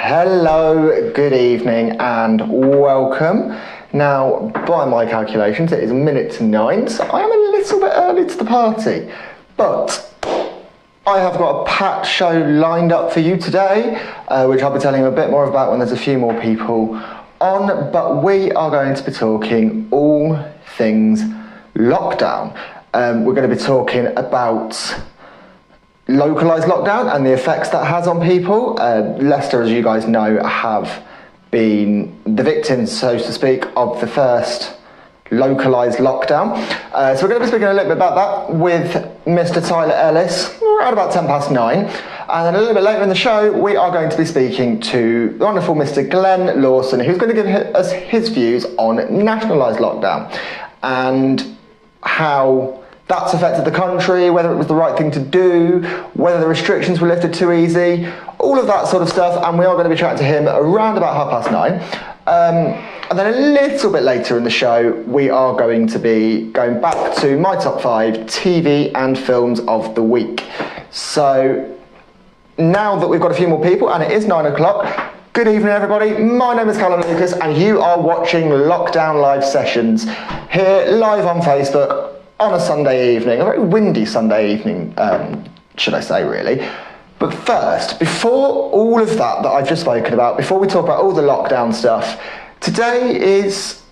Hello, good evening and welcome. Now, by my calculations, it is 9:01, so I am a little bit early to the party, but I have got a packed show lined up for you today, which I'll be telling you a bit more about when there's a few more people on, but we are going to be talking all things lockdown. We're going to be talking about localised lockdown and the effects that has on people. Leicester, as you guys know, have been the victims, so to speak, of the first localised lockdown. So we're going to be speaking a little bit about that with Mr. Tyler Ellis around about 9:10. And then a little bit later in the show, we are going to be speaking to the wonderful Mr. Glenn Lawson, who's going to give us his views on nationalised lockdown and how that's affected the country, whether it was the right thing to do, whether the restrictions were lifted too easy, all of that sort of stuff. And we are going to be chatting to him around about 9:30. And then a little bit later in the show, we are going to be going back to my top 5 TV and films of the week. So now that we've got a few more people and it is 9 o'clock, good evening everybody, my name is Callum Lucas and you are watching Lockdown Live Sessions here live on Facebook on a Sunday evening, a very windy Sunday evening, should I say really. But first, before all of that I've just spoken about, before we talk about all the lockdown stuff, today is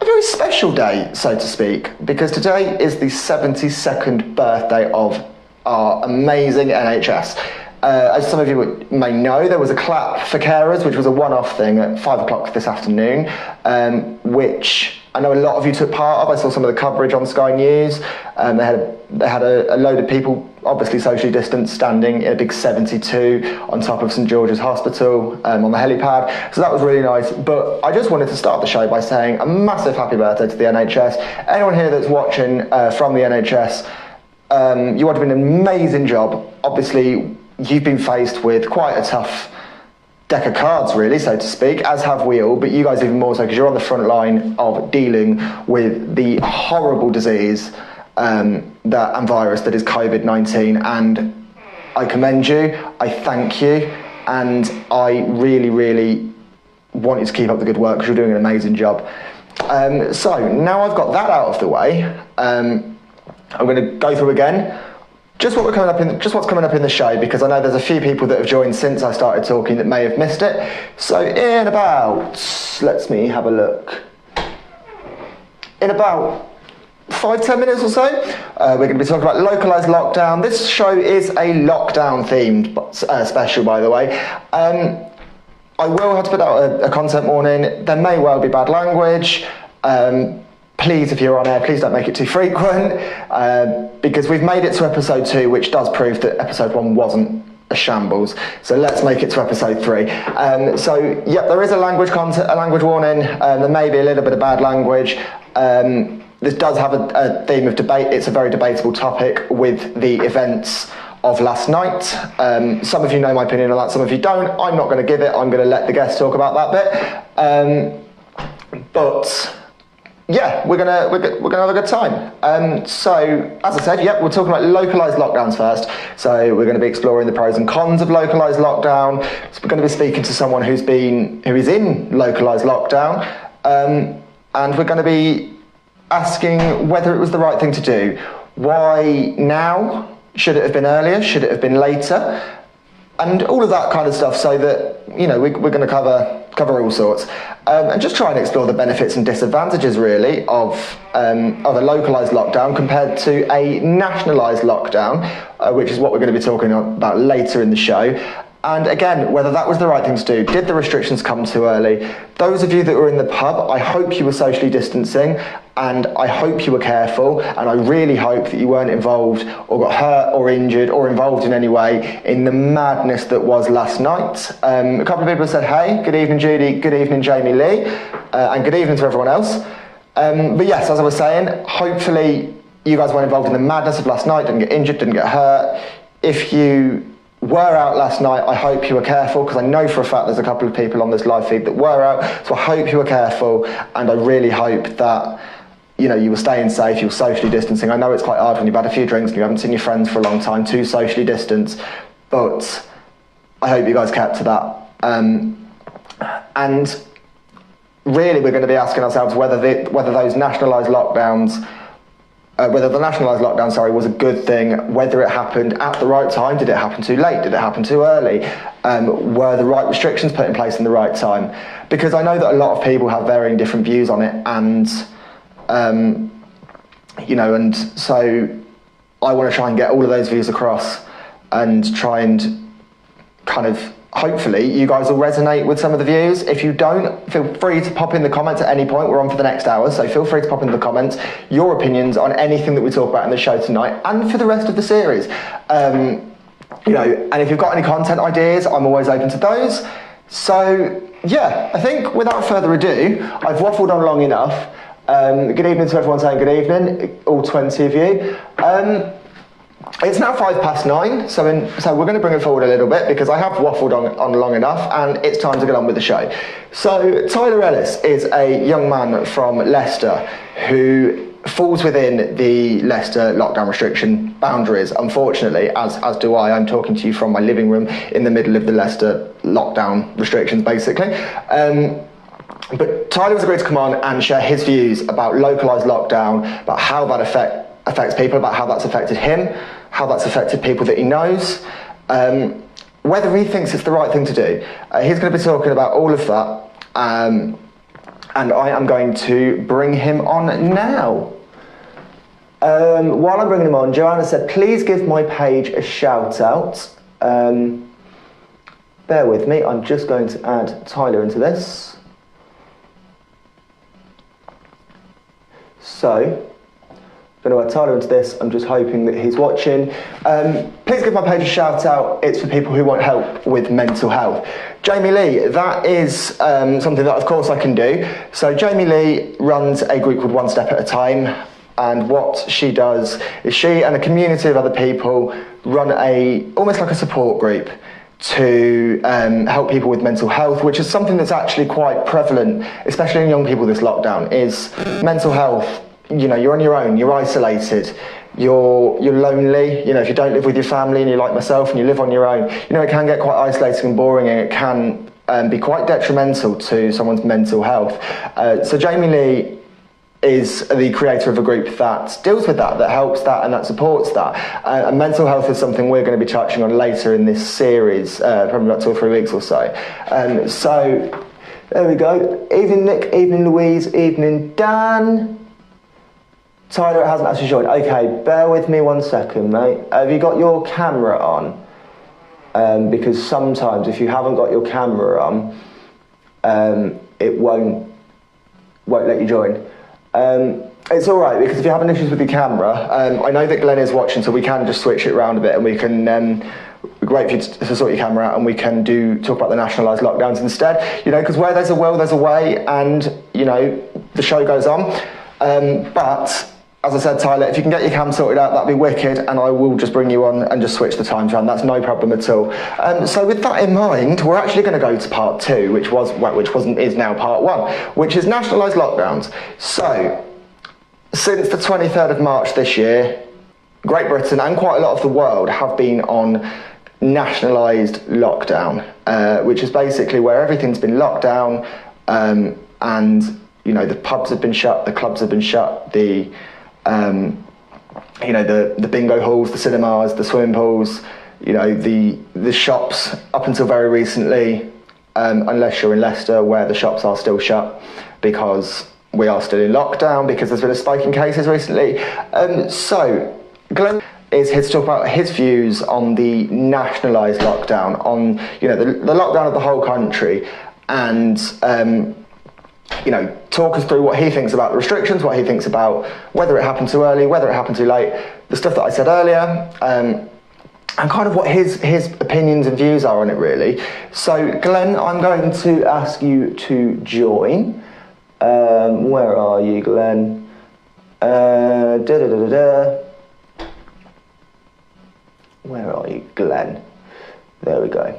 a very special day, so to speak, because today is the 72nd birthday of our amazing NHS. As some of you may know, there was a clap for carers, which was a one-off thing at 5 o'clock this afternoon, which I know a lot of you took part of. I saw some of the coverage on Sky News. They had a load of people, obviously socially distanced, standing in a big 72 on top of St George's Hospital on the helipad. So that was really nice. But I just wanted to start the show by saying a massive happy birthday to the NHS. Anyone here that's watching from the NHS, you are doing an amazing job. Obviously, you've been faced with quite a tough deck of cards, really, so to speak, as have we all, but you guys even more so because you're on the front line of dealing with the horrible disease and virus that is COVID-19, and I commend you, I thank you, and I really, really want you to keep up the good work because you're doing an amazing job. So now I've got that out of the way, I'm going to go through again just what's coming up in the show, because I know there's a few people that have joined since I started talking that may have missed it. So in about, let me have a look, in about 5-10 minutes or so, we're going to be talking about localised lockdown. This show is a lockdown themed special, by the way. I will have to put out a content warning. There may well be bad language. Please, if you're on air, please don't make it too frequent, because we've made it to episode 2, which does prove that episode 1 wasn't a shambles. So let's make it to episode 3. So, yep, there is a language warning. There may be a little bit of bad language. This does have a theme of debate. It's a very debatable topic with the events of last night. Some of you know my opinion on that, some of you don't. I'm not going to give it. I'm going to let the guests talk about that bit. But yeah, we're gonna have a good time. So, as I said, yep, we're talking about localised lockdowns first. So we're going to be exploring the pros and cons of localised lockdown. So we're going to be speaking to someone who is in localised lockdown, and we're going to be asking whether it was the right thing to do. Why now? Should it have been earlier? Should it have been later? And all of that kind of stuff, so that, you know, we're going to cover all sorts, and just try and explore the benefits and disadvantages, really, of a localised lockdown compared to a nationalised lockdown, which is what we're going to be talking about later in the show. And again, whether that was the right thing to do. Did the restrictions come too early? Those of you that were in the pub, I hope you were socially distancing, and I hope you were careful, and I really hope that you weren't involved or got hurt or injured or involved in any way in the madness that was last night. A couple of people have said, hey, good evening Judy, good evening Jamie Lee, and good evening to everyone else. But yes, as I was saying, hopefully you guys weren't involved in the madness of last night, didn't get injured, didn't get hurt. If you were out last night, I hope you were careful, because I know for a fact there's a couple of people on this live feed that were out, so I hope you were careful, and I really hope that, you know, you were staying safe, you were socially distancing. I know it's quite hard when you've had a few drinks and you haven't seen your friends for a long time to socially distance, but I hope you guys kept to that. And really, we're going to be asking ourselves whether those nationalised lockdowns, whether the nationalised lockdown, was a good thing, whether it happened at the right time, did it happen too late, did it happen too early, were the right restrictions put in place in the right time? Because I know that a lot of people have varying different views on it, and and so I want to try and get all of those views across and try and kind of, hopefully you guys will resonate with some of the views. If you don't, feel free to pop in the comments at any point. We're on for the next hour, so feel free to pop in the comments your opinions on anything that we talk about in the show tonight and for the rest of the series. And if you've got any content ideas, I'm always open to those. So yeah, I think without further ado, I've waffled on long enough. Good evening to everyone saying good evening, all 20 of you. It's now 9:05, so we're going to bring it forward a little bit because I have waffled on long enough, and it's time to get on with the show. So Tyler Ellis is a young man from Leicester who falls within the Leicester lockdown restriction boundaries, unfortunately, as do I. I'm talking to you from my living room in the middle of the Leicester lockdown restrictions, basically. But Tyler has agreed to come on and share his views about localised lockdown, about how that affects people, about how that's affected him, how that's affected people that he knows, whether he thinks it's the right thing to do. He's going to be talking about all of that, and I am going to bring him on now. While I'm bringing him on, Joanna said, please give my page a shout out. Bear with me, I'm just going to add Tyler into this. So, I'm going to add Tyler into this. I'm just hoping that he's watching. Please give my page a shout out. It's for people who want help with mental health. Jamie Lee, that is something that of course I can do. So Jamie Lee runs a group called One Step at a Time. And what she does is she and a community of other people run almost like a support group to help people with mental health, which is something that's actually quite prevalent, especially in young people this lockdown, is mental health. You're on your own, you're isolated, you're lonely. If you don't live with your family and you're like myself and you live on your own, it can get quite isolating and boring, and it can be quite detrimental to someone's mental health. So Jamie Lee is the creator of a group that deals with that helps that and that supports that. And mental health is something we're going to be touching on later in this series, probably about 2 or 3 weeks or so. So there we go. Evening Nick, evening Louise, evening Dan. Tyler hasn't actually joined. Okay, bear with me 1 second, mate. Have you got your camera on? Because sometimes if you haven't got your camera on, it won't let you join. It's all right, because if you're having issues with your camera, I know that Glenn is watching, so we can just switch it around a bit, and we can. It'd be great for you to sort your camera out, and we can talk about the nationalised lockdowns instead. Because where there's a will, there's a way, and the show goes on. But as I said, Tyler, if you can get your cam sorted out, that'd be wicked, and I will just bring you on and just switch the times around. That's no problem at all. So with that in mind, we're actually going to go to part 2, which is now part 1, which is nationalised lockdowns. So, since the 23rd of March this year, Great Britain and quite a lot of the world have been on nationalised lockdown, which is basically where everything's been locked down, and the pubs have been shut, the clubs have been shut, the bingo halls, the cinemas, the swimming pools, the shops up until very recently, unless you're in Leicester, where the shops are still shut because we are still in lockdown because there's been a spike in cases recently. So Glenn is here to talk about his views on the nationalised lockdown, on the lockdown of the whole country, and talk us through what he thinks about the restrictions, what he thinks about whether it happened too early, whether it happened too late, the stuff that I said earlier, and kind of what his opinions and views are on it, really. So, Glenn, I'm going to ask you to join. Where are you, Glenn? Where are you, Glenn? There we go.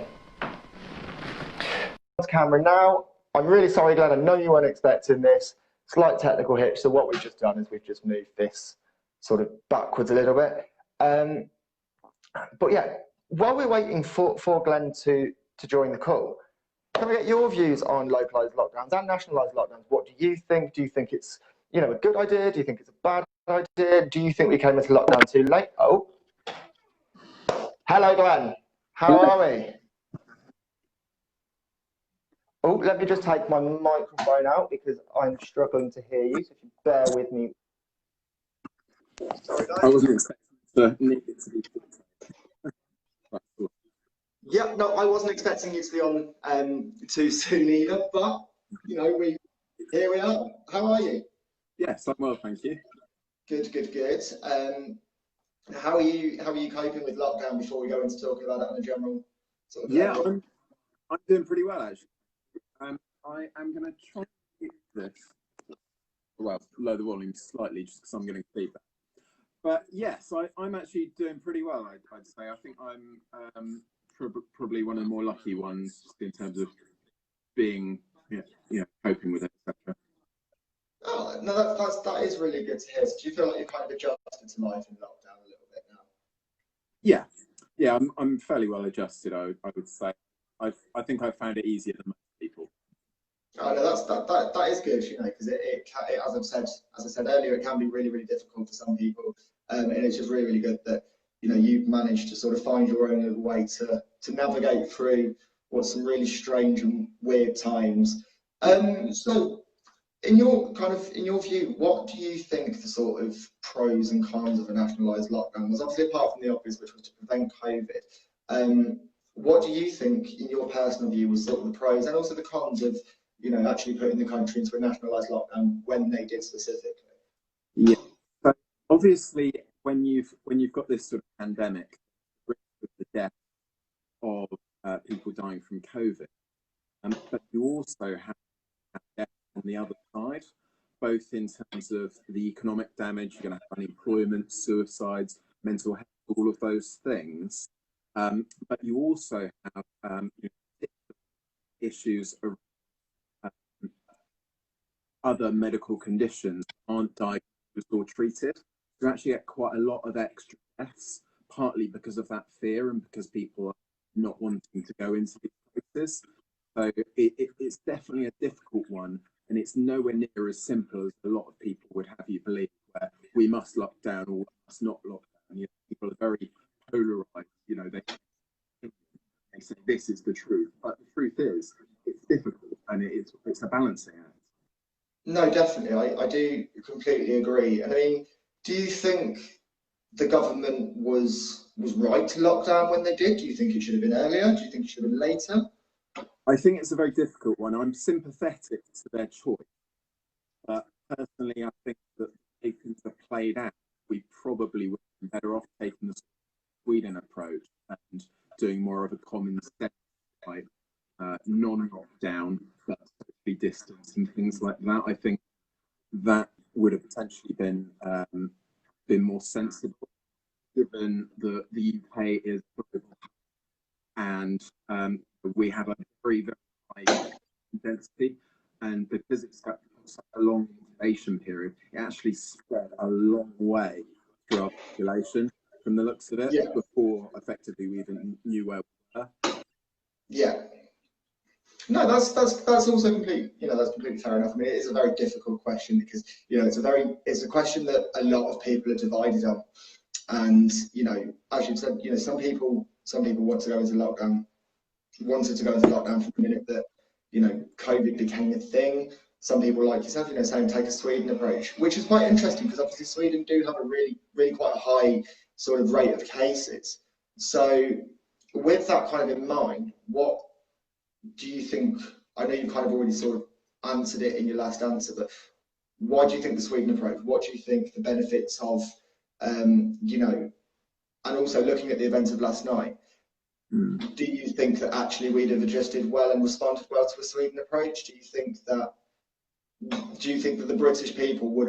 Camera now. I'm really sorry, Glenn, I know you weren't expecting this. Slight technical hitch, so what we've just done is we've just moved this sort of backwards a little bit. But yeah, while we're waiting for Glenn to join the call, can I get your views on localised lockdowns and nationalised lockdowns? What do you think? Do you think it's, you know, a good idea? Do you think it's a bad idea? Do you think we came into lockdown too late? Oh, hello, Glenn. How Hello. are we? Oh, let me just take my microphone out because I'm struggling to hear you. So if you bear with me. Sorry, I guys. wasn't expecting to need it to be. Yeah, no, I wasn't expecting you to be on too soon either, but you know, here we are. How are you? Yes, I'm well, thank you. Good, good, good. How are you coping with lockdown before we go into talking about it on a general sort of Yeah, level? I'm doing pretty well actually. I am going to try and keep this. Well, lower the volume slightly just because I'm getting feedback. But yes, I'm actually doing pretty well. I'd say. I think I'm probably one of the more lucky ones in terms of being, coping with it, etc. Oh, no, that is really good to hear. So do you feel like you've kind of adjusted to life in lockdown a little bit now? Yeah, I'm fairly well adjusted. I would say. I think I found it easier than most people. Oh, no, that is good, you know, because as I said earlier, it can be really, really difficult for some people, and it's just really, really good that you know you've managed to sort of find your own little way to navigate through what's some really strange and weird times. So, in your view, what do you think the sort of pros and cons of a nationalised lockdown was? Obviously, apart from the obvious, which was to prevent COVID. What do you think, in your personal view, was sort of the pros and also the cons of you know, actually putting the country into a nationalised lockdown when they did specifically? Yeah. So obviously, when you've got this sort of pandemic, risk of the death of people dying from COVID, but you also have death on the other side, both in terms of the economic damage. You're going to have unemployment, suicides, mental health, all of those things. But you also have issues around other medical conditions aren't diagnosed or treated. You actually get quite a lot of extra deaths, partly because of that fear and because people are not wanting to go into these places. So it's definitely a difficult one, and it's nowhere near as simple as a lot of people would have you believe, where we must lock down or we must not lock down. You know, people are very polarized. You know, they say this is the truth, but the truth is it's difficult and it's a balancing act. No, definitely. I do completely agree. And I mean, do you think the government was right to lock down when they did? Do you think it should have been earlier? Do you think it should have been later? I think it's a very difficult one. I'm sympathetic to their choice, but personally, I think that if things are played out, we probably would have been better off taking the Sweden approach and doing more of a common sense type non-lockdown, but socially distance and things like that. I think that would have potentially been more sensible, given the UK is global and we have a very, very high density, and because it's got such a long incubation period, it actually spread a long way through our population from the looks of it Yeah, before effectively we even knew where we were. yeah. No, that's also complete. You know, that's completely fair enough. I mean, it is a very difficult question because you know it's a question that a lot of people are divided on. And you know, as you said, you know, some people want to go into lockdown, wanted to go into lockdown from the minute that you know COVID became a thing. Some people like yourself, you know, saying take a Sweden approach, which is quite interesting because obviously Sweden do have a really quite a high sort of rate of cases. So with that kind of in mind, what do you think? I know you kind of already sort of answered it in your last answer, but why do you think the Sweden approach? What do you think the benefits of, you know, and also looking at the events of last night, do you think that actually we'd have adjusted well and responded well to a Sweden approach? Do you think that the British people would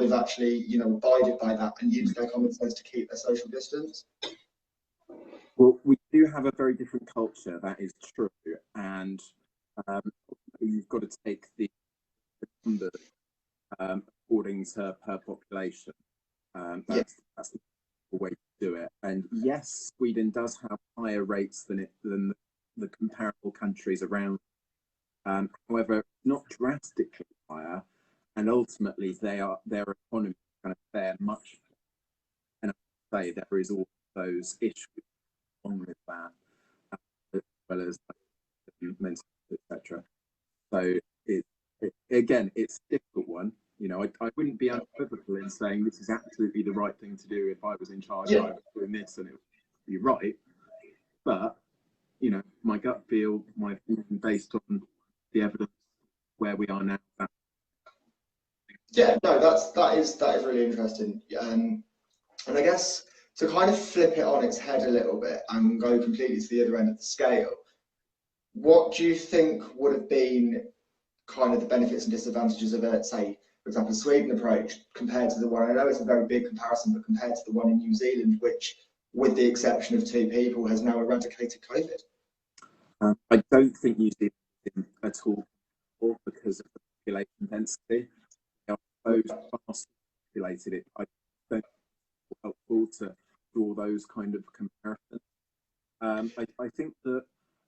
have actually, you know, abided by that and used their common sense to keep their social distance? Well, we do have a very different culture, that is true, and you've got to take the numbers according to per population. Yeah, That's the way to do it. And yes, Sweden does have higher rates than the comparable countries around. However, not drastically higher, and ultimately their economy kind of fare much. And I say there is all those issues along with that, as well as mental, etc. So again, it's a difficult one. You know, I wouldn't be unequivocal in saying this is absolutely the right thing to do. If I was in charge, I was doing this, and it would be right. But you know, my gut feel, my opinion, based on the evidence where we are now. Yeah, no, that is really interesting. And I guess to kind of flip it on its head a little bit and go completely to the other end of the scale, what do you think would have been kind of the benefits and disadvantages of a, say, for example, Sweden approach compared to the one, I know it's a very big comparison, but compared to the one in New Zealand, which, with the exception of 2 people, has now eradicated COVID? I don't think New Zealand at all, because of the population density. They are so fast populated, it I don't think it's helpful to draw those kind of comparisons. I think that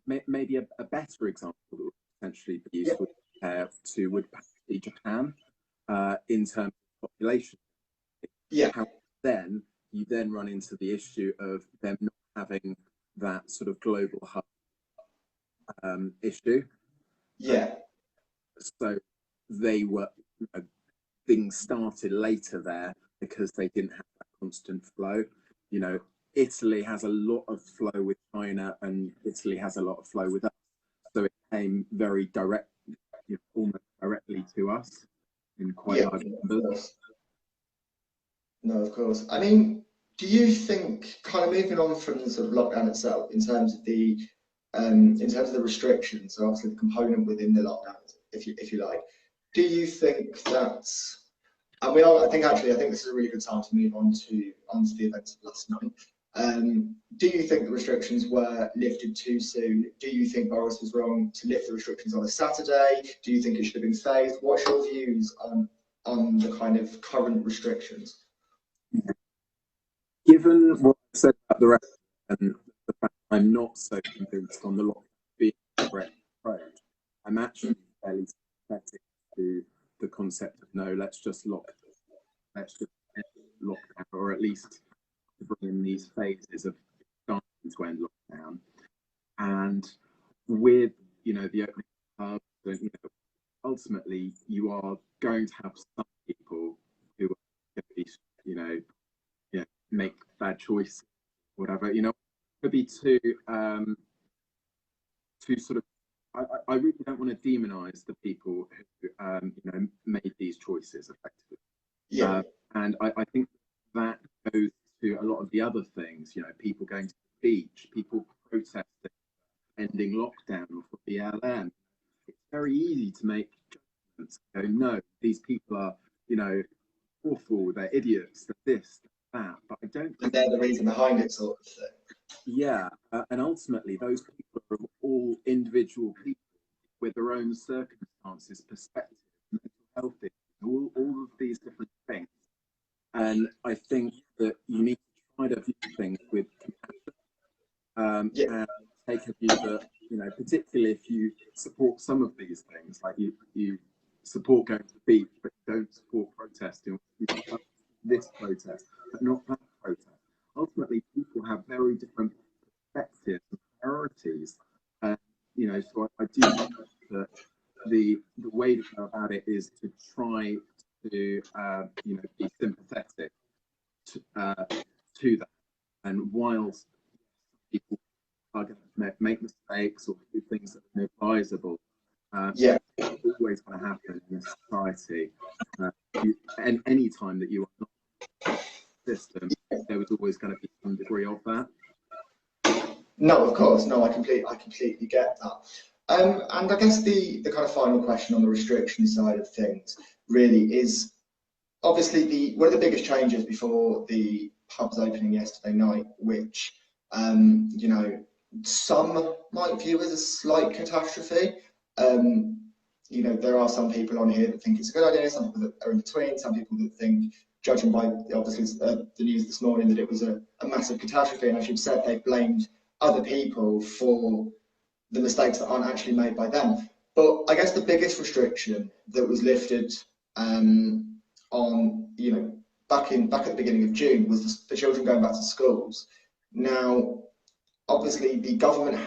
maybe a better example that would potentially be useful would be Japan in terms of population. How then you then run into the issue of them not having that sort of global hub issue. So they were, things started later there because they didn't have that constant flow. You know, Italy has a lot of flow with China, and Italy has a lot of flow with us. So it came very direct, you know, almost directly to us in quite large numbers. No, of course. I mean, do you think, kind of moving on from the sort of lockdown itself, in terms of the restrictions, so obviously the component within the lockdown, if you like, do you think that, and I think this is a really good time to move on to the events of last night. Do you think the restrictions were lifted too soon? Do you think Boris was wrong to lift the restrictions on a Saturday? Do you think it should have been phased? What's your views on the kind of current restrictions? Given what I've said about the rest, and the fact I'm not so convinced on the lockdown being the correct approach, I'm actually fairly sympathetic to the concept of no, let's just lock down, or at least bring in these phases of starting to end lockdown. And with, you know, the opening of hubs, you know, ultimately you are going to have some people who are going to be, you know, make bad choices, whatever. You know, it could be too sort of. I really don't want to demonize the people who you know, made these choices effectively. And I think that goes to a lot of the other things. You know, people going to the beach, people protesting ending lockdown for BLM. It's very easy to make judgments. Go, no, these people are, you know, awful. They're idiots. They're this. That, but I don't think they're the reason behind it, sort of thing. Yeah, and ultimately those people are all individual people with their own circumstances, perspectives, mental health issues, all of these different things. And I think that you need to try to view things with compassion, and take a view that, you know, particularly if you support some of these things, like you support going to the beach, but you don't support protesting, this protest, but not that protest. Ultimately, people have very different perspectives and priorities. You know, so I do think that the way to go about it is to try to, you know, be sympathetic to that. And whilst people are going to make mistakes or do things that are inadvisable, it's always going to happen in a society. And any time that you are not system, there was always going to be some degree of that. No, of course, no, I completely get that. And I guess the kind of final question on the restriction side of things really is obviously one of the biggest changes before the pubs opening yesterday night, which you know, some might view as a slight catastrophe. You know, there are some people on here that think it's a good idea, some people that are in between, some people that think, judging by obviously the news this morning, that it was a massive catastrophe, and as you've said, they blamed other people for the mistakes that aren't actually made by them. But I guess the biggest restriction that was lifted on, back at the beginning of June was the children going back to schools. Now, obviously, the government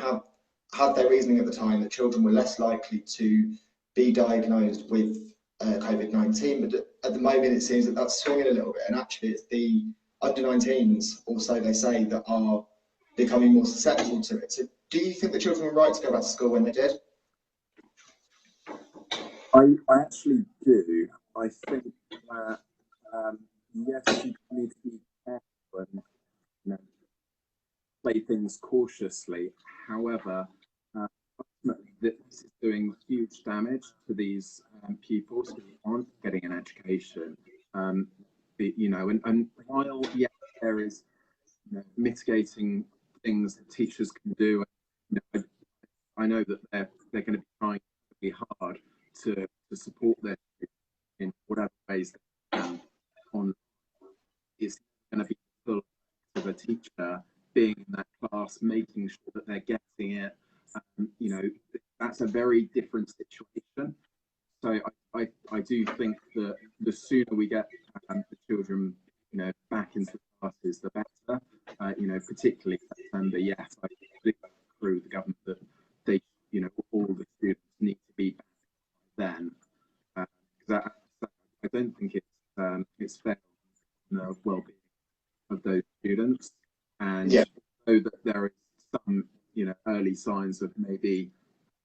had their reasoning at the time that children were less likely to be diagnosed with COVID-19, but at the moment it seems that that's swinging a little bit, and actually it's the under 19s, or so they say, that are becoming more susceptible to it. So, do you think the children were right to go back to school when they did? I actually do. I think that yes, you need to be careful and play things cautiously. However, ultimately, this is doing huge damage to these pupils who aren't getting an education. And while yes, there is mitigating things that teachers can do, I know that they're going to be trying really hard to support their students in whatever ways they can. On It's going to be full of a teacher being in that class, making sure that they're getting it. That's a very different situation. So I do think that the sooner we get the children, back into classes, the better. Particularly September. Yes, I think through the government that they, all the students need to be back then. Because I don't think it's fair on the well-being of those students, and so that there is some early signs of maybe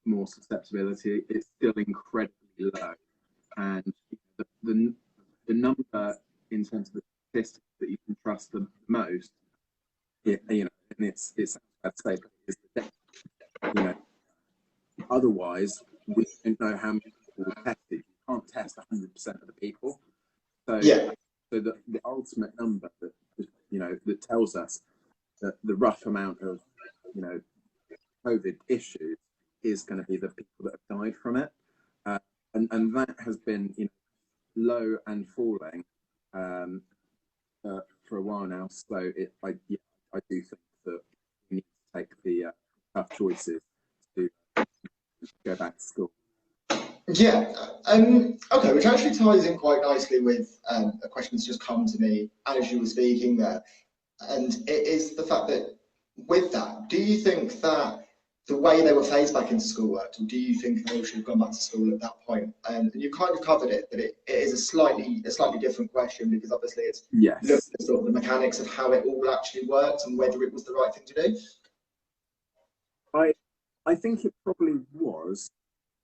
more susceptibility, it's still incredibly low, and the number in terms of the statistics that you can trust the most, and it's bad to say, but it's the death. Otherwise we don't know how many people were tested. You can't test 100% of the people, so the ultimate number that that tells us that the rough amount of COVID issues is going to be the people that have died from it, and that has been low and falling for a while now. So I do think that we need to take the tough choices to go back to school. Yeah. Okay, which actually ties in quite nicely with a question that's just come to me as you were speaking there, and it is the fact that with that, do you think that the way they were phased back into school worked, or do you think they should have gone back to school at that point? And you kind of covered it, but it is a slightly different question, because obviously it's looking at sort of the mechanics of how it all actually worked and whether it was the right thing to do. I think it probably was,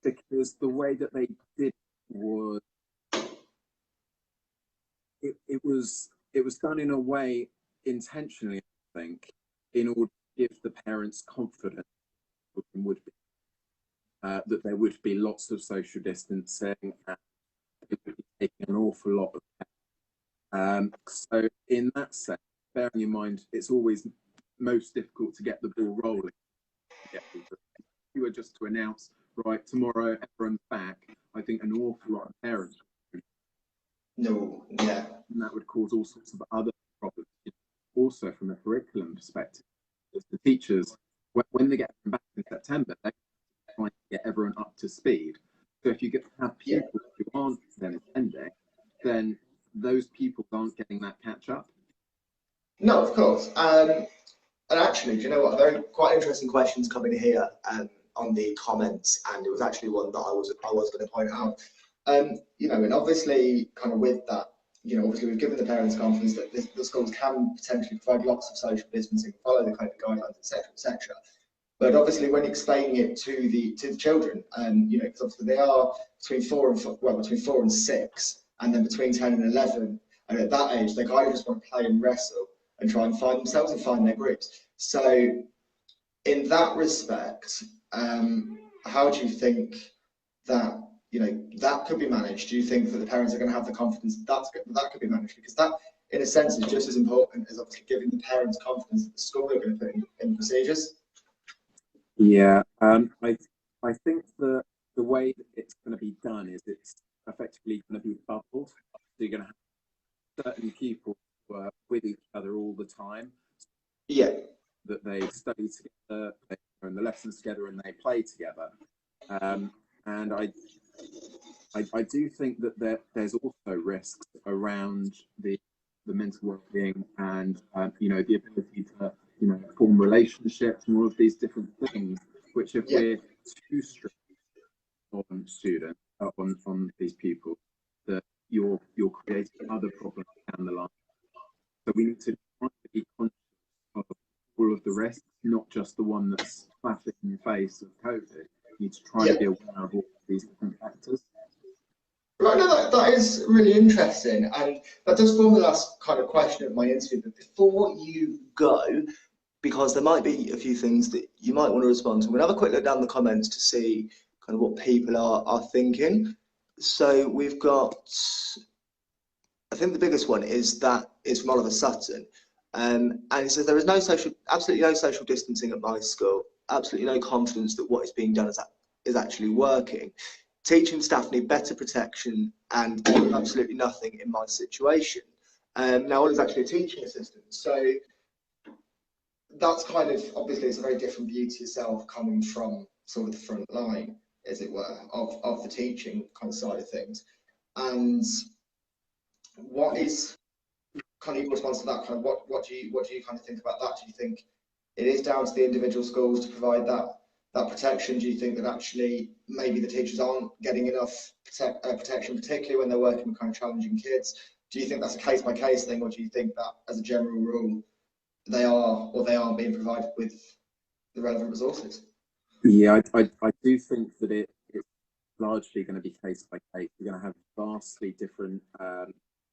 because the way that they did was it was done in a way intentionally, I think, in order to give the parents confidence would be that there would be lots of social distancing, and it would be taking an awful lot of care. So in that sense, bearing in mind it's always most difficult to get the ball rolling. If you were just to announce, right, tomorrow everyone's back, I think an awful lot of parents No, yeah. And that would cause all sorts of other problems. Also, from a curriculum perspective, as the teachers, when they get them back in September, they're trying to get everyone up to speed. So if you have pupils who aren't then attending, then those pupils aren't getting that catch up. No, of course. And actually, do you know what? A very quite interesting questions coming here on the comments, and it was actually one that I was going to point out. And obviously, kind of with that, obviously we've given the parents confidence that the schools can potentially provide lots of social distancing, follow the COVID guidelines, etc., etc. But obviously, when explaining it to the children, because obviously they are between between 4 and 6, and then between 10 and 11, and at that age they kind of just want to play and wrestle and try and find themselves and find their groups. So, in that respect, how do you think that that could be managed? Do you think that the parents are going to have the confidence that could be managed? Because that, in a sense, is just as important as obviously giving the parents confidence that the school are going to put in procedures. Yeah, I think the way that it's going to be done is it's effectively going to be bubbled. So you're going to have certain people who are with each other all the time. Yeah. That they study together, they learn the lessons together, and they play together. And I do think that there's also risks around the mental well-being and you know, the ability to, you know, form relationships and all of these different things, which if we're too strict on students, on these pupils, that you're creating other problems down the line. So we need to try to be conscious of all of the risks, not just the one that's classic in your face of COVID. You need to try to be aware of all of these different factors. Right, no, that is really interesting, and that does form the last kind of question of my interview. But before you go, because there might be a few things that you might want to respond to, we'll have a quick look down the comments to see kind of what people are thinking. So we've got, I think the biggest one is from Oliver Sutton, and he says there is absolutely no social distancing at my school, absolutely no confidence that what is being done is actually working. Teaching staff need better protection and absolutely nothing in my situation. Now, Oliver's actually a teaching assistant, so that's kind of, obviously, it's a very different view to yourself coming from sort of the front line, as it were, of the teaching kind of side of things. And what is kind of your response to that? Kind of what do you kind of think about that? Do you think it is down to the individual schools to provide that protection? Do you think that actually maybe the teachers aren't getting enough protection, particularly when they're working with kind of challenging kids? Do you think that's a case by case thing, or do you think that as a general rule they are or they aren't being provided with the relevant resources? Yeah, I do think that it's largely going to be case by case. We're going to have vastly different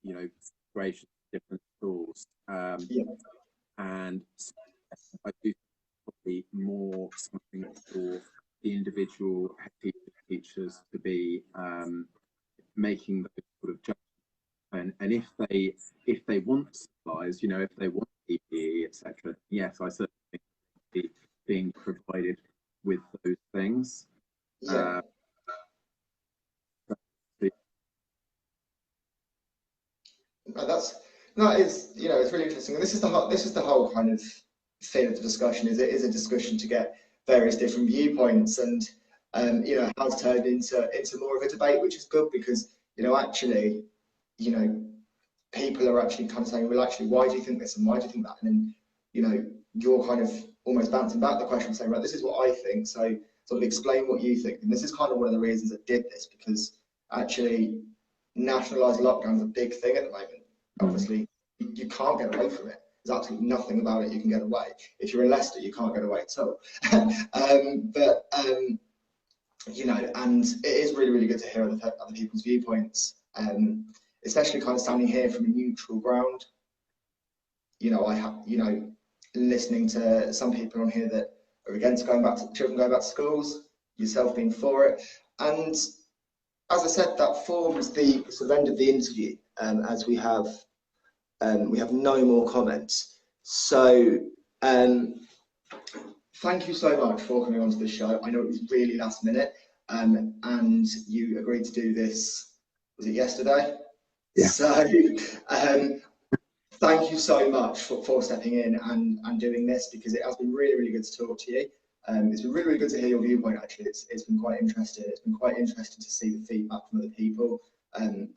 you know, situations, different schools, and I do think probably more something for the individual teachers to be making those sort of judgments. And if they want supplies, you know, if they want PPE, etc., yes, I certainly think being provided with those things. That is, you know, it's really interesting. And this is the whole kind of thing of the discussion. Is it is a discussion to get various different viewpoints, and you know, it has turned into more of a debate, which is good, because, you know, actually, you know, people are actually kind of saying, well, actually, why do you think this and why do you think that? And then, you know, you're kind of almost bouncing back the question, saying, right, this is what I think, so sort of explain what you think. And this is kind of one of the reasons I did this, because actually nationalised lockdown is a big thing at the moment. Obviously, you can't get away from it. There's absolutely nothing about it you can get away. If you're in Leicester, you can't get away at all. You know, and it is really, really good to hear other people's viewpoints, especially kind of standing here from a neutral ground. You know, I have, you know, listening to some people on here that are against children going back to schools, yourself being for it, and as I said, that forms the sort of end of the interview, as we have no more comments. So thank you so much for coming onto the show. I know it was really last minute, and you agreed to do this, was it yesterday? Yeah. So thank you so much for stepping in and doing this, because it has been really, really good to talk to you. It's been really, really good to hear your viewpoint. Actually, it's been quite interesting. It's been quite interesting to see the feedback from other people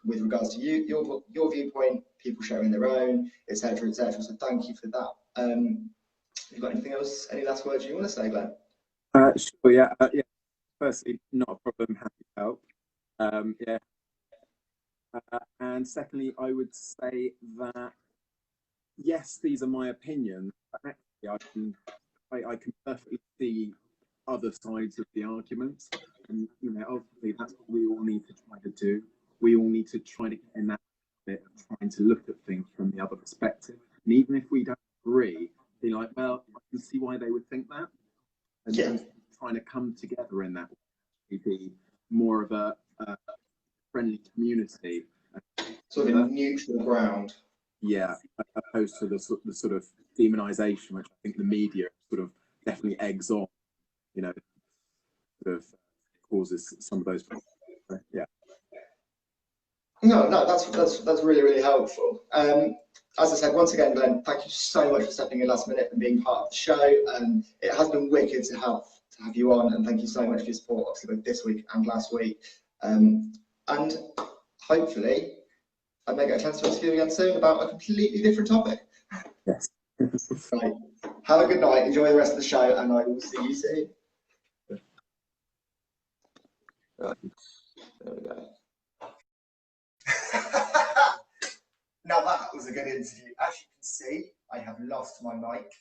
with regards to your viewpoint, people sharing their own, etc., etc. So thank you for that. Have you got anything else? Any last words you want to say, Glenn? Sure. Yeah. Yeah. Firstly, not a problem. Happy to help. Yeah. And secondly, I would say that yes, these are my opinions, but actually, I can perfectly see other sides of the argument, and you know, ultimately, that's what we all need to try to do. We all need to try to get in that bit of trying to look at things from the other perspective, and even if we don't agree, be like, well, I can see why they would think that, and trying to come together in that way, be more of a friendly community, sort of a neutral ground. Yeah, opposed to the sort of demonization, which I think the media sort of definitely eggs on, you know, sort of causes some of those problems. Yeah. No, that's really, really helpful. As I said, once again, Glenn, thank you so much for stepping in last minute and being part of the show. It has been wicked to to have you on, and thank you so much for your support, obviously, both this week and last week. And hopefully, I may get a chance to interview you again soon about a completely different topic. Yes. Right. Have a good night. Enjoy the rest of the show, and I will see you soon. Right. There we go. Now that was a good interview. As you can see, I have lost my mic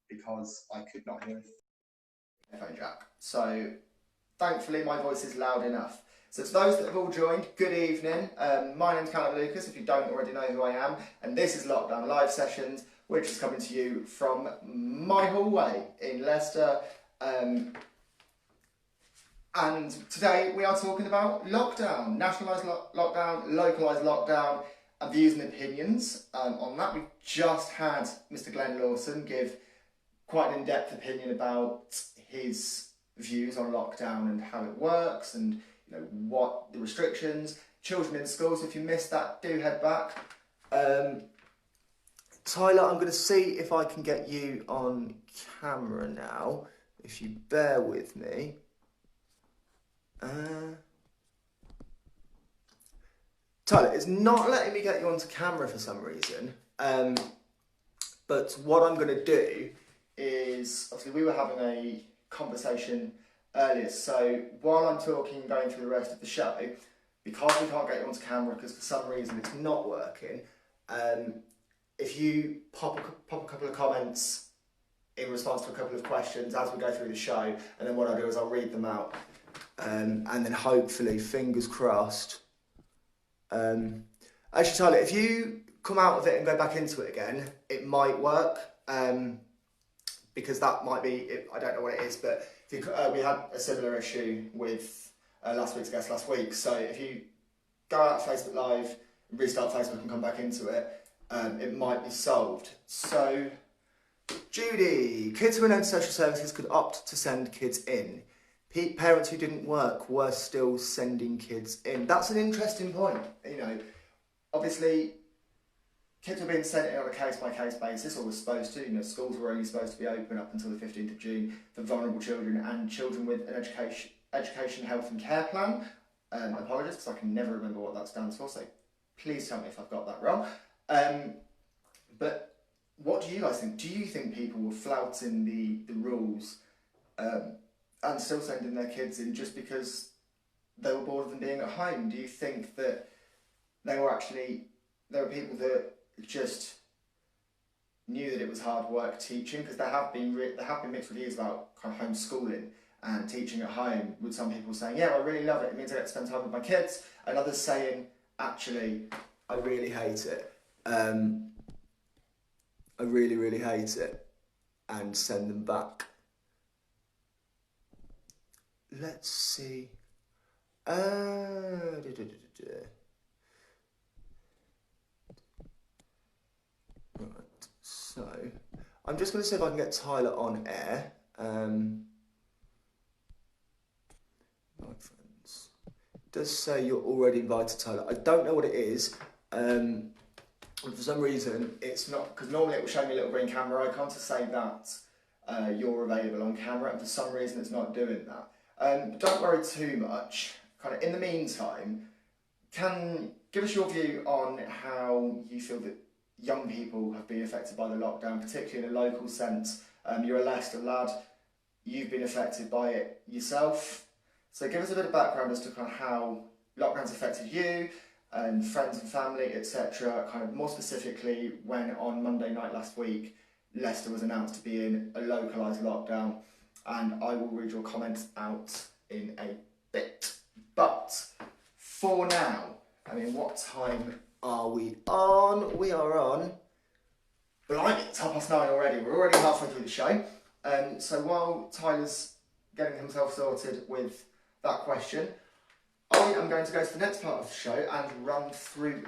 because I could not hear the headphone jack. So thankfully my voice is loud enough. So to those that have all joined, good evening. My name's Callum Lucas, if you don't already know who I am, and this is Lockdown Live Sessions, which is coming to you from my hallway in Leicester. And today we are talking about lockdown, nationalised lockdown, localised lockdown, and views and opinions on that. We've just had Mr. Glenn Lawson give quite an in-depth opinion about his views on lockdown and how it works, and what the restrictions, children in schools. If you missed that, do head back. Tyler, I'm going to see if I can get you on camera now, if you bear with me. Tyler, it's not letting me get you onto camera for some reason. But what I'm going to do is, obviously we were having a conversation earlier, so while I'm talking and going through the rest of the show, because we can't get you onto camera because for some reason it's not working, if you pop a couple of comments in response to a couple of questions as we go through the show, and then what I'll do is I'll read them out, and then hopefully, fingers crossed. Actually, Tyler, if you come out of it and go back into it again, it might work, because that might be, I don't know what it is, but if you, we had a similar issue with last week's guest last week, so if you go out of Facebook Live, restart Facebook and come back into it, it might be solved. So, Judy, kids who were known to social services could opt to send kids in. Parents who didn't work were still sending kids in. That's an interesting point. Obviously, kids were being sent in on a case-by-case basis, or were supposed to. Schools were only supposed to be open up until the 15th of June for vulnerable children and children with an education, health and care plan. Apologies, because I can never remember what that stands for, so please tell me if I've got that wrong. But what do you guys think? Do you think people were flouting the rules and still sending their kids in just because they were bored of them being at home? Do you think that there were people that just knew that it was hard work teaching? Because there have been mixed reviews about kind of homeschooling and teaching at home, with some people saying, yeah, I really love it, it means I get to spend time with my kids, and others saying, actually, I really hate it. I really, really hate it, and send them back. Let's see. Right, so I'm just going to see if I can get Tyler on air. My friends, it does say you're already invited, Tyler. I don't know what it is. And for some reason, it's not, because normally it will show me a little green camera icon to say that you're available on camera, and for some reason it's not doing that. Don't worry too much. Kind of in the meantime, give us your view on how you feel that young people have been affected by the lockdown, particularly in a local sense. You're a Leicester lad, you've been affected by it yourself. So give us a bit of background as to kind of how lockdown's affected you and friends and family, etc. Kind of more specifically, when on Monday night last week, Leicester was announced to be in a localised lockdown. And I will read your comments out in a bit. But for now, what time are we on? We are on, blimey, it's 9:30 already. We're already halfway through the show. So while Tyler's getting himself sorted with that question, I am going to go to the next part of the show and run through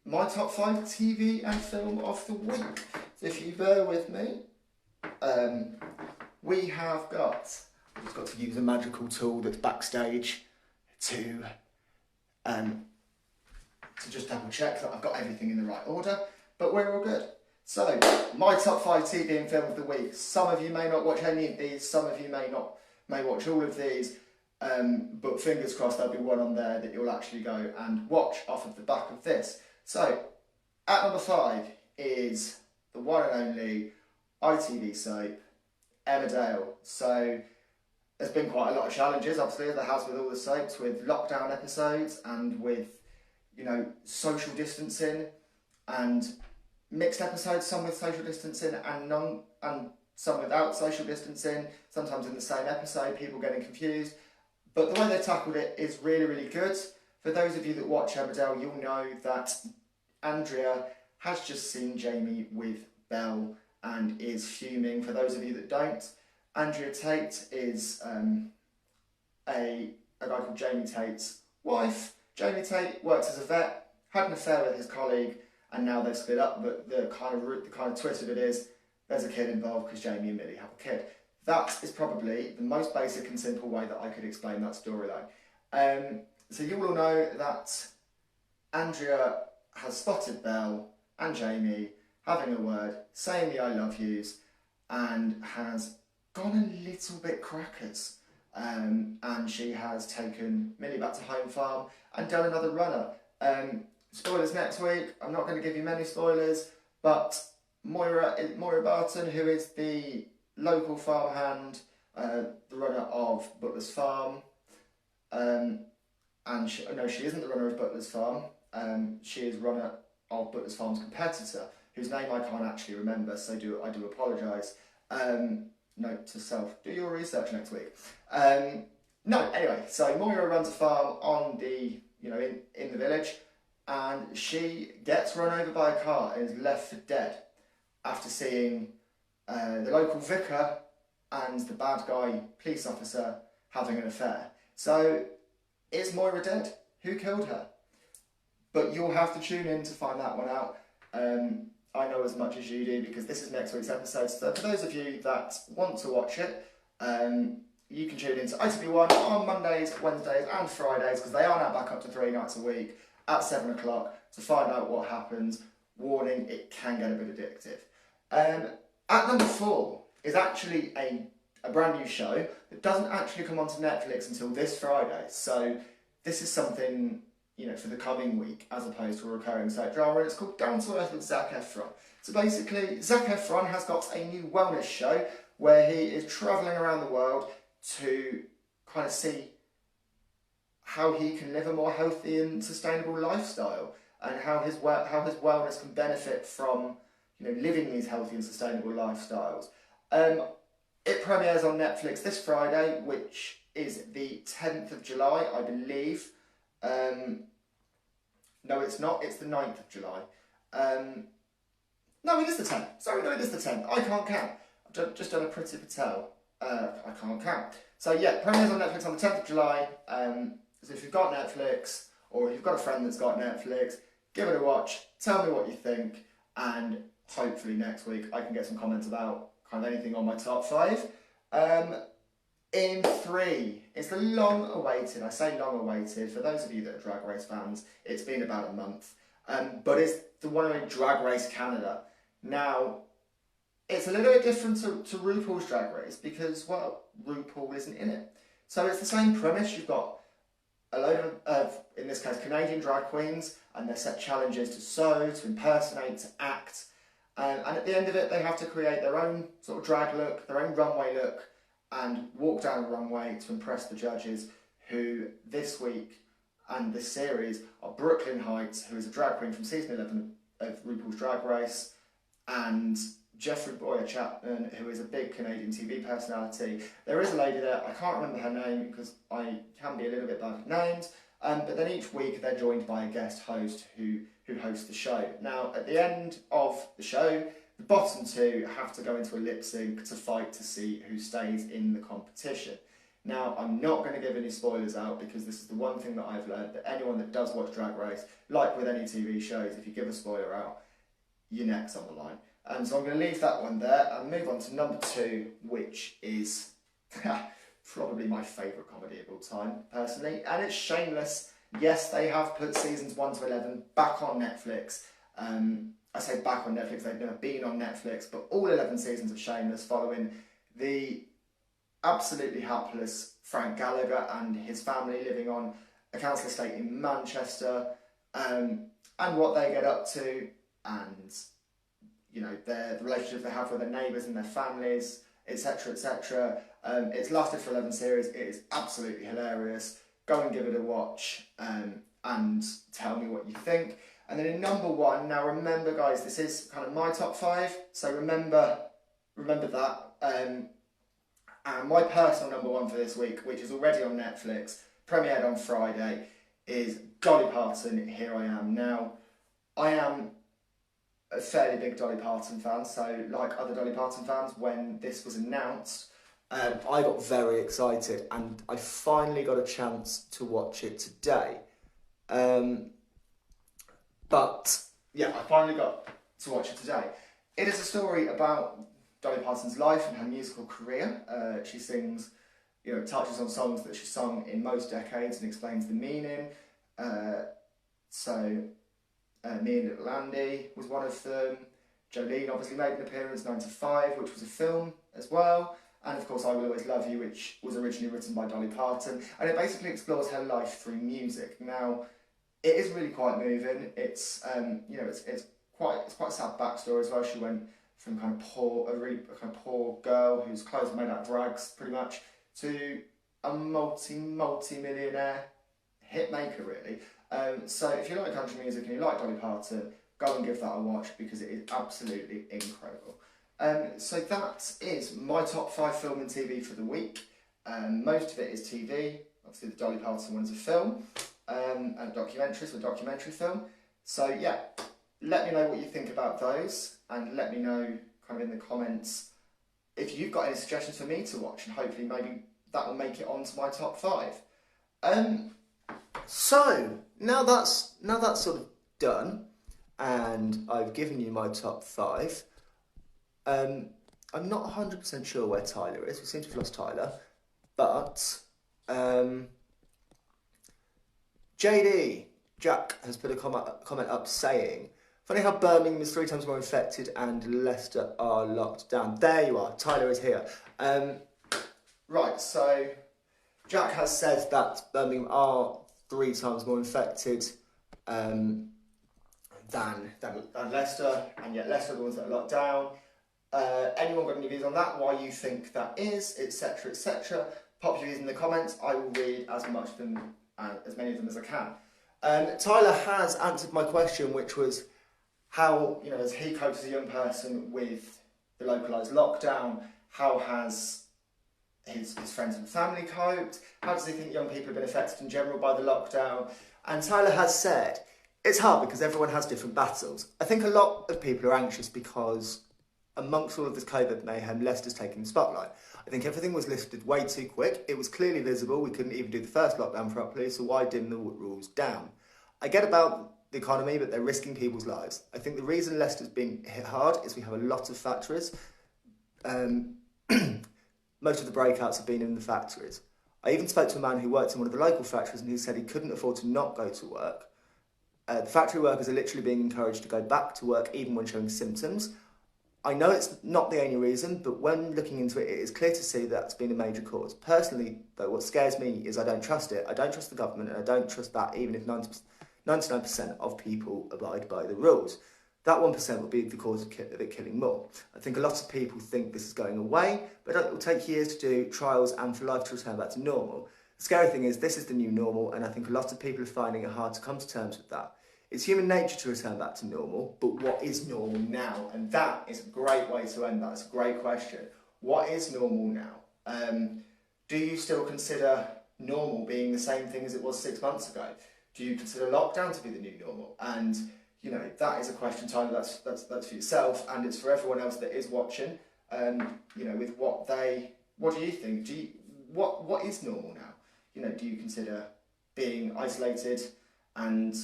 my top 5 TV and film of the week. So if you bear with me, we have I've just got to use a magical tool that's backstage to just double check that I've got everything in the right order, but we're all good. So, my top 5 TV and film of the week. Some of you may not watch any of these, some of you may not may watch all of these, but fingers crossed there'll be one on there that you'll actually go and watch off of the back of this. So, at number 5 is the one and only ITV soap, Emmerdale. So, there's been quite a lot of challenges, obviously, as there has with all the soaps, with lockdown episodes and with, social distancing and mixed episodes, some with social distancing and some without social distancing, sometimes in the same episode, people getting confused. But the way they tackled it is really, really good. For those of you that watch Emmerdale, you'll know that Andrea has just seen Jamie with Belle and is fuming. For those of you that don't, Andrea Tate is a guy called Jamie Tate's wife. Jamie Tate works as a vet, had an affair with his colleague, and now they've split up. But the kind of twist of it is there's a kid involved because Jamie and Millie have a kid. That is probably the most basic and simple way that I could explain that storyline. So you all know that Andrea has spotted Belle and Jamie having a word, saying the I love yous, and has gone a little bit crackers. And she has taken Millie back to Home Farm and done another runner. Spoilers next week. I'm not going to give you many spoilers, but Moira Barton, who is the local farmhand, the runner of Butler's Farm, and she isn't the runner of Butler's Farm. She is runner of Butler's Farm's competitor, whose name I can't actually remember, so I do apologise. Note to self: do your research next week. Anyway, so Moira runs a farm on the in the village, and she gets run over by a car and is left for dead after seeing the local vicar and the bad guy police officer having an affair. So, is Moira dead? Who killed her? But you'll have to tune in to find that one out. I know as much as you do because this is next week's episode. So for those of you that want to watch it, you can tune in to ITV1 on Mondays, Wednesdays and Fridays, because they are now back up to 3 nights a week at 7 o'clock to find out what happens. Warning, it can get a bit addictive. At number 4 is actually a brand new show that doesn't actually come onto Netflix until this Friday. So this is something, for the coming week, as opposed to a recurring soap drama, and it's called Down to Earth with Zac Efron. So basically, Zac Efron has got a new wellness show where he is travelling around the world to kind of see how he can live a more healthy and sustainable lifestyle, and how his wellness can benefit from living these healthy and sustainable lifestyles. It premieres on Netflix this Friday, which is the 10th of July, I believe. No, it's not. It's the 9th of July. No, it is the 10th. Sorry, no, it is the 10th. I can't count. I've just done a Priti Patel. I can't count. So yeah, premieres on Netflix on the 10th of July. So if you've got Netflix, or if you've got a friend that's got Netflix, give it a watch. Tell me what you think, and hopefully next week I can get some comments about kind of anything on my top 5. In 3, it's the long-awaited, I say long-awaited, for those of you that are Drag Race fans, it's been about a month, but it's the one in Drag Race Canada. Now, it's a little bit different to RuPaul's Drag Race because, well, RuPaul isn't in it. So it's the same premise. You've got a load of, in this case, Canadian drag queens, and they're set challenges to sew, to impersonate, to act, and at the end of it, they have to create their own sort of drag look, their own runway look, and walk down the runway to impress the judges, who this week and this series are Brooklyn Heights, who is a drag queen from season 11 of RuPaul's Drag Race, and Jeffrey Boyer Chapman, who is a big Canadian TV personality. There is a lady there, I can't remember her name because I can be a little bit bad at names, but then each week they're joined by a guest host who hosts the show. Now, at the end of the show, the bottom 2 have to go into a lip sync to fight to see who stays in the competition. Now, I'm not going to give any spoilers out because this is the one thing that I've learned, that anyone that does watch Drag Race, like with any TV shows, if you give a spoiler out, your neck's on the line. So I'm going to leave that one there and move on to number 2, which is probably my favourite comedy of all time, personally, and it's Shameless. Yes, they have put seasons 1 to 11 back on Netflix. I say back on Netflix, they've never been on Netflix, but all 11 seasons of Shameless, following the absolutely hapless Frank Gallagher and his family living on a council estate in Manchester, and what they get up to, and the relationship they have with their neighbours and their families, etc., etc. It's lasted for 11 series. It is absolutely hilarious. Go and give it a watch, and tell me what you think. And then in number 1, now remember, guys, this is kind of my top 5, so remember that. And my personal number 1 for this week, which is already on Netflix, premiered on Friday, is Dolly Parton, Here I Am. Now, I am a fairly big Dolly Parton fan, so like other Dolly Parton fans, when this was announced, I got very excited, and I finally got a chance to watch it today. But yeah, I finally got to watch it today. It is a story about Dolly Parton's life and her musical career. She sings, touches on songs that she sung in most decades and explains the meaning. Me and Little Andy was one of them. Jolene obviously made an appearance, 95, which was a film as well. And of course, I Will Always Love You, which was originally written by Dolly Parton. And it basically explores her life through music. Now, it is really quite moving. It's it's quite a sad backstory as well. She went from a really poor girl whose clothes were made out of rags, pretty much, to a multi-millionaire hit maker, really. So if you like country music and you like Dolly Parton, go and give that a watch, because it is absolutely incredible. So that is my top 5 film and TV for the week. Most of it is TV. Obviously the Dolly Parton one is a film, and a documentary film. So yeah, let me know what you think about those, and let me know kind of in the comments if you've got any suggestions for me to watch, and hopefully maybe that will make it onto my top 5. So now that's sort of done, and I've given you my top 5. I'm not 100% sure where Tyler is. We seem to have lost Tyler, but Jack has put a comment up saying, "Funny how Birmingham is 3 times more infected and Leicester are locked down." There you are. Tyler is here. Right. So Jack has said that Birmingham are 3 times more infected than Leicester, and yet Leicester are the ones that are locked down. Anyone got any views on that? Why you think that is, etc., etc.? Pop your views in the comments. I will read as many of them as I can. Tyler has answered my question, which was how, as he copes as a young person with the localised lockdown, how has his friends and family coped? How does he think young people have been affected in general by the lockdown? And Tyler has said, it's hard because everyone has different battles. I think a lot of people are anxious because amongst all of this COVID mayhem, Leicester's taking the spotlight. I think everything was lifted way too quick. It was clearly visible. We couldn't even do the first lockdown properly, so why dim the rules down? I get about the economy, but they're risking people's lives. I think the reason Leicester's been hit hard is we have a lot of factories. Most of the breakouts have been in the factories. I even spoke to a man who worked in one of the local factories, and who said he couldn't afford to not go to work. The factory workers are literally being encouraged to go back to work even when showing symptoms. I know it's not the only reason, but when looking into it, it is clear to see that's been a major cause. Personally, though, what scares me is I don't trust it. I don't trust the government, and I don't trust that even if 99% of people abide by the rules. That 1% will be the cause of it killing more. I think a lot of people think this is going away, but it will take years to do trials and for life to return back to normal. The scary thing is this is the new normal, and I think a lot of people are finding it hard to come to terms with that. It's human nature to return back to normal, but what is normal now? And that is a great way to end that. It's a great question. What is normal now? Do you still consider normal being the same thing as it was 6 months ago? Do you consider lockdown to be the new normal? And that is a question, Tyler, that's for yourself, and it's for everyone else that is watching. With what do you think? What is normal now? Do you consider being isolated and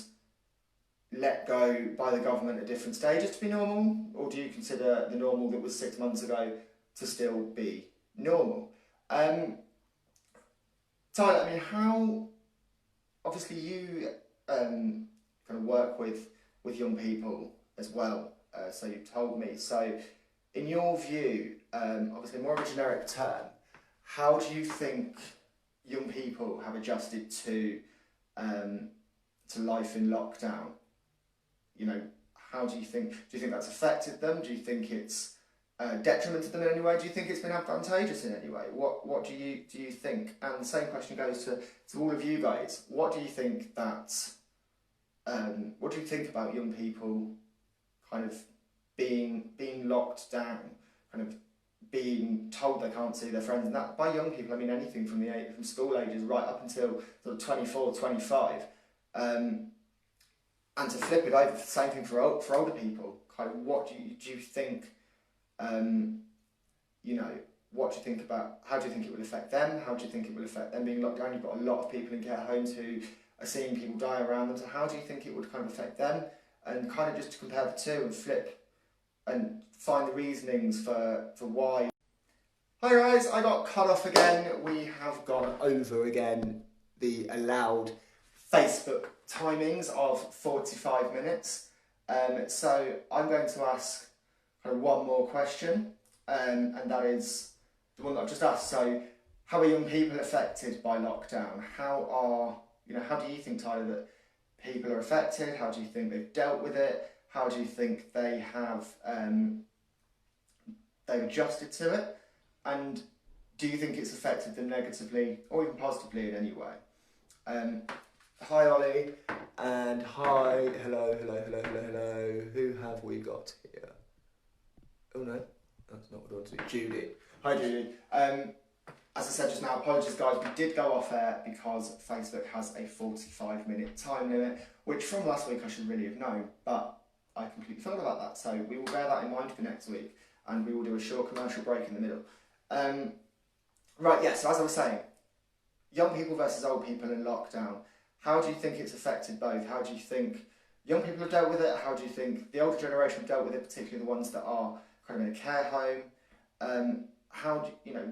let go by the government at different stages to be normal, or do you consider the normal that was 6 months ago to still be normal? Tyler, I mean, how obviously you kind of work with young people as well, so you've told me. So in your view, obviously more of a generic term, how do you think young people have adjusted to life in lockdown? You know, how do you think that's affected them? Do you think it's detrimented them in any way? Do you think it's been advantageous in any way? What do you think? And the same question goes to all of you guys. What do you think what do you think about young people kind of being locked down, kind of being told they can't see their friends? And that, by young people, I mean anything from from school ages right up until sort of 24, 25. And to flip it over, the same thing for older people. Kind of, what do you think? You know, what do you think about? How do you think it will affect them? How do you think it will affect them being locked down? You've got a lot of people in care homes who are seeing people die around them. So how do you think it would kind of affect them? And kind of just to compare the two and flip and find the reasonings for why. Hi guys, I got cut off again. We have gone over again the allowed Facebook timings of 45 minutes. So I'm going to ask kind of one more question, and that is the one that I've just asked. So, how are young people affected by lockdown? How do you think, Tyler, that people are affected? How do you think they've dealt with it? How do you think they have they've adjusted to it? And do you think it's affected them negatively or even positively in any way? Hi Ollie, and hello. Who have we got here? Oh no, that's not what I want to do. Judy. Hi Judy. As I said just now, apologies guys, we did go off air because Facebook has a 45-minute time limit, which from last week I should really have known, but I completely forgot about that. So we will bear that in mind for next week, and we will do a short commercial break in the middle. Right, yeah, so as I was saying, young people versus old people in lockdown. How do you think it's affected both? How do you think young people have dealt with it? How do you think the older generation have dealt with it, particularly the ones that are kind of in a care home?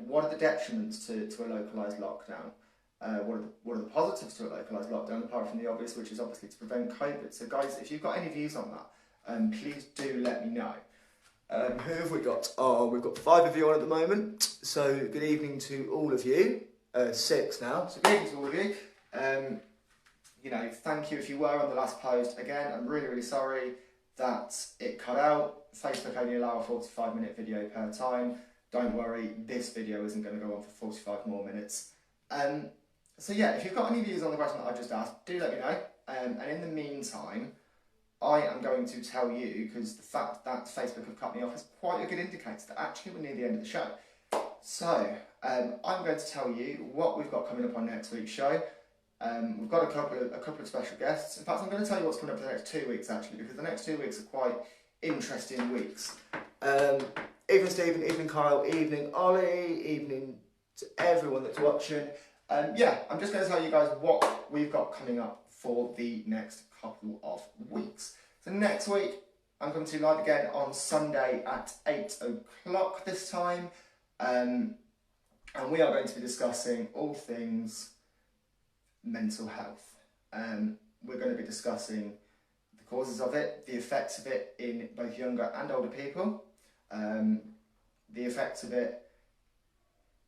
What are the detriments to a localised lockdown? What are the positives to a localised lockdown, apart from the obvious, which is obviously to prevent COVID? So guys, if you've got any views on that, please do let me know. Who have we got? Oh, we've got 5 of you on at the moment. So good evening to all of you. 6 now. So good evening to all of you. Thank you if you were on the last post. Again, I'm really, really sorry that it cut out. Facebook only allow a 45-minute video per time. Don't worry, this video isn't going to go on for 45 more minutes. So yeah, if you've got any views on the question that I just asked, do let me know. And in the meantime, I am going to tell you, because the fact that Facebook have cut me off is quite a good indicator that actually we're near the end of the show. So, I'm going to tell you what we've got coming up on next week's show. We've got a couple of special guests. In fact, I'm going to tell you what's coming up for the next 2 weeks, actually, because the next 2 weeks are quite interesting weeks. Evening Stephen, evening Kyle, evening Ollie, evening to everyone that's watching. I'm just going to tell you guys what we've got coming up for the next couple of weeks. So next week, I'm coming to you live again on Sunday at 8 o'clock this time. And we are going to be discussing all things mental health. We're going to be discussing the causes of it, the effects of it in both younger and older people, the effects of it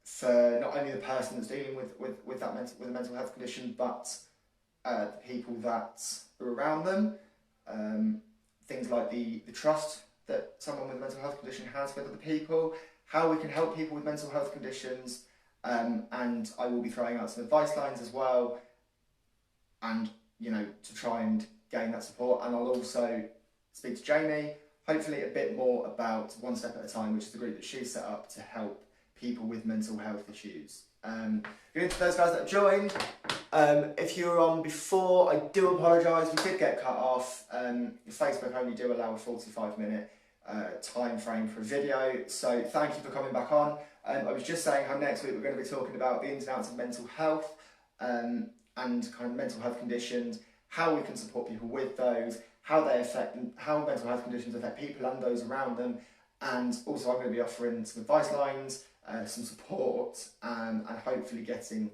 for not only the person that's dealing with a mental health condition, but the people that are around them, things like the trust that someone with a mental health condition has with other people, how we can help people with mental health conditions, and I will be throwing out some advice lines as well, and to try and gain that support. And I'll also speak to Jamie, hopefully a bit more about One Step at a Time, which is the group that she's set up to help people with mental health issues. Good to those guys that have joined. If you were on before, I do apologise, we did get cut off. Facebook only do allow a 45-minute time frame for a video, so thank you for coming back on. I was just saying how next week we're going to be talking about the ins and outs of mental health, and kind of mental health conditions, how we can support people with those, how mental health conditions affect people and those around them, and also I'm going to be offering some advice lines, some support, and hopefully getting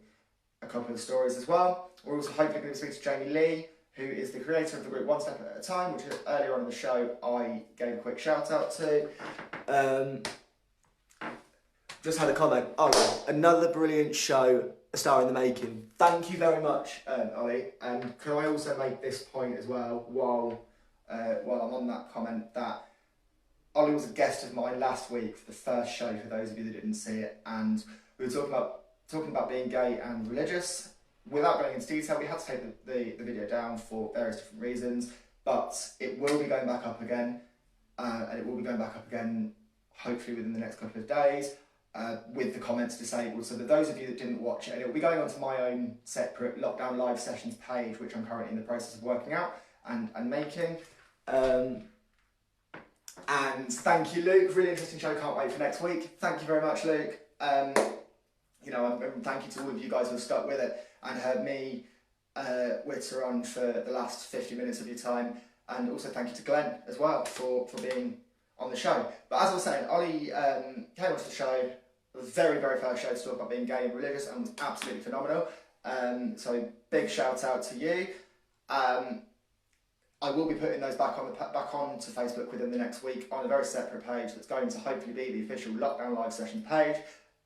a couple of stories as well. We're also hopefully going to speak to Jamie Lee, who is the creator of the group One Step at a Time, which earlier on in the show I gave a quick shout out to. just had a comment. Oh, another brilliant show, a star in the making. Thank you very much, Ollie. And can I also make this point as well, while I'm on that comment, that Ollie was a guest of mine last week for the first show, for those of you that didn't see it, and we were talking about being gay and religious. Without going into detail, we had to take the video down for various different reasons, but it will be going back up again, and it will be going back up again hopefully within the next couple of days, with the comments disabled, so that those of you that didn't watch it, and it will be going onto my own separate Lockdown Live Sessions page, which I'm currently in the process of working out and making. And thank you, Luke. Really interesting show. Can't wait for next week. Thank you very much, Luke. You know, and thank you to all of you guys who have stuck with it and heard me witter on for the last 50 minutes of your time. And also thank you to Glenn as well for being on the show. But as I was saying, Ollie came onto the show, the very, very first show, to talk about being gay and religious, and was absolutely phenomenal. So big shout out to you. I will be putting those back onto Facebook within the next week on a very separate page that's going to hopefully be the official Lockdown Live Sessions page.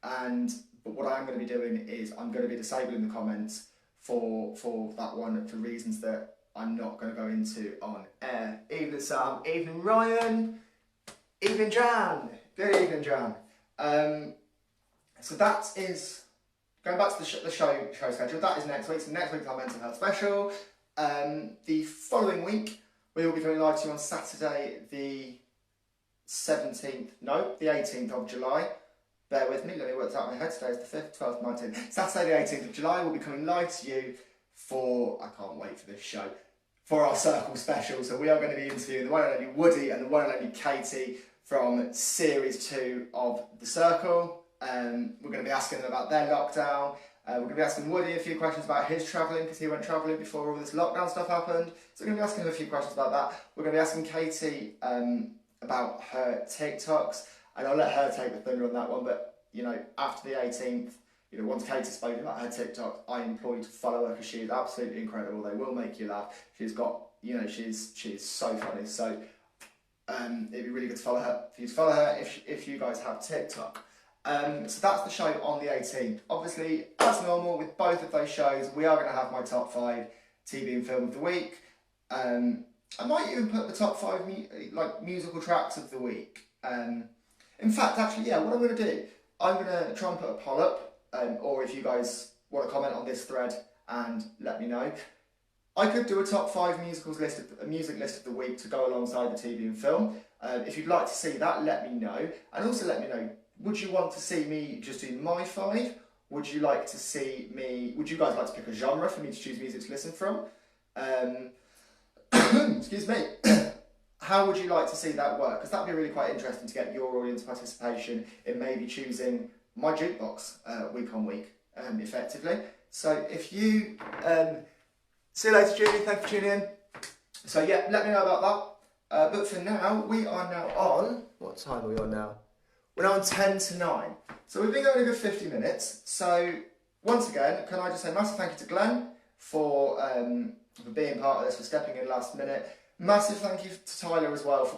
But what I am going to be doing is I'm going to be disabling the comments for that one for reasons that I'm not going to go into on air. Evening Sam, evening Ryan, evening Jan. Good evening, Jan. So that is, going back to the show schedule, that is next week. So next week's our mental health special. The following week, we will be going live to you on Saturday the 18th of July. Bear with me, let me work this out in my head. Today is the 5th, 12th, 19th. Saturday the 18th of July, we'll be coming live to you for, I can't wait for this show, for our Circle special. So we are going to be interviewing the one and only Woody and the one and only Katie from Series 2 of The Circle. We're going to be asking them about their lockdown. We're going to be asking Woody a few questions about his travelling, because he went travelling before all this lockdown stuff happened. So we're going to be asking him a few questions about that. We're going to be asking Katie about her TikToks, and I'll let her take the thunder on that one. But, you know, after the 18th, you know, once Katie spoke about her TikTok, I implore you to follow her, because she is absolutely incredible. They will make you laugh. She's got, you know, she's so funny. So it'd be really good to follow her. For you to follow her if you guys have TikTok. So that's the show on the 18th. Obviously, as normal with both of those shows, we are going to have my top 5 TV and film of the week. I might even put the top 5 musical tracks of the week. In fact, actually, yeah, what I'm going to do, I'm going to try and put a poll up, or if you guys want to comment on this thread and let me know. I could do a top 5 music list of the week to go alongside the TV and film. If you'd like to see that, let me know. And also let me know, would you want to see me just do my 5? Would you guys like to pick a genre for me to choose music to listen from? Excuse me. How would you like to see that work? Because that'd be really quite interesting to get your audience participation in maybe choosing my jukebox week on week, effectively. So if you... see you later, Julie. Thank you for tuning in. So yeah, let me know about that. But for now, we are now on... What time are we on now? We're now on 10 to 9. So we've been going a good 50 minutes. So once again, can I just say massive thank you to Glenn for being part of this, for stepping in last minute. Massive thank you to Tyler as well for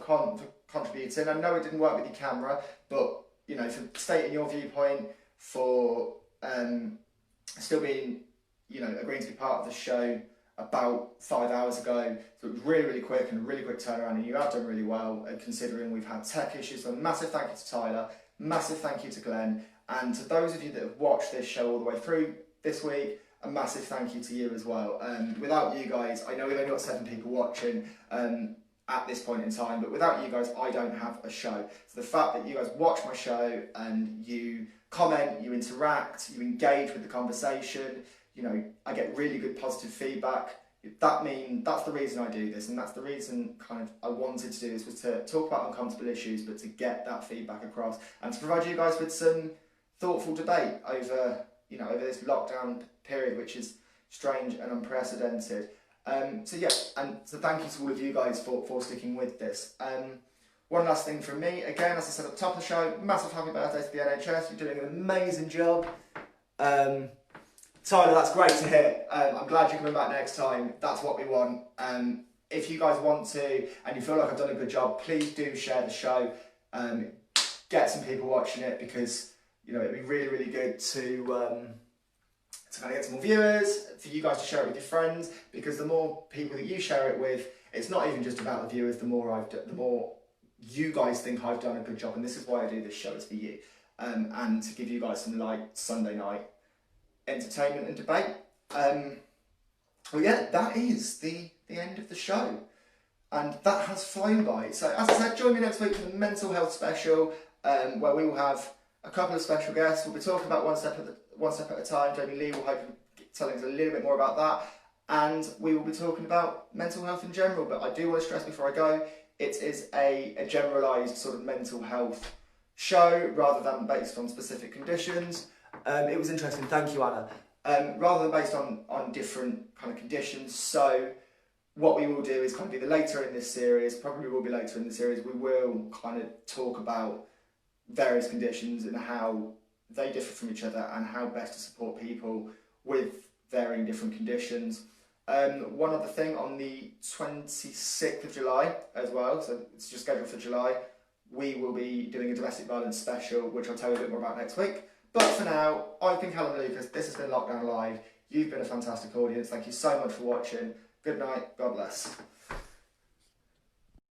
contributing. I know it didn't work with your camera, but you know, for stating your viewpoint, for still being, you know, agreeing to be part of the show about 5 hours ago. So it was really, really quick and a really quick turnaround, and you have done really well considering we've had tech issues. So massive thank you to Tyler, massive thank you to Glenn, and to those of you that have watched this show all the way through this week, a massive thank you to you as well. Without you guys, I know we've only got 7 people watching at this point in time, but without you guys, I don't have a show. So the fact that you guys watch my show and you comment, you interact, you engage with the conversation, you know, I get really good positive feedback. That's the reason I do this, and that's the reason kind of I wanted to do this, was to talk about uncomfortable issues, but to get that feedback across and to provide you guys with some thoughtful debate over, you know, over this lockdown period, which is strange and unprecedented. So yeah, and so thank you to all of you guys for sticking with this. One last thing from me, again, as I said at the top of the show, massive happy birthday to the NHS. You're doing an amazing job. Tyler, that's great to hear. I'm glad you're coming back next time. That's what we want. If you guys want to, and you feel like I've done a good job, please do share the show. Get some people watching it, because you know, it'd be really, really good to kind of get some more viewers, for you guys to share it with your friends, because the more people that you share it with, it's not even just about the viewers. The more you guys think I've done a good job, and this is why I do this show, is for you, and to give you guys some light Sunday night entertainment and debate. Well, yeah, that is the end of the show, and that has flown by. So, as I said, join me next week for the mental health special, where we will have a couple of special guests. We'll be talking about one step at a time. Jamie Lee will hopefully telling us a little bit more about that, and we will be talking about mental health in general. But I do want to stress before I go, it is a generalised sort of mental health show rather than based on specific conditions. It was interesting, thank you, Anna. Rather than based on different kind of conditions. So what we will do is kind of either later in this series, probably will be later in the series, we will kind of talk about various conditions and how they differ from each other and how best to support people with varying different conditions. One other thing, on the 26th of July as well, so it's just scheduled for July, we will be doing a domestic violence special, which I'll tell you a bit more about next week. But for now, I've been Callum Lucas, this has been Lockdown Live. You've been a fantastic audience, thank you so much for watching. Good night, God bless.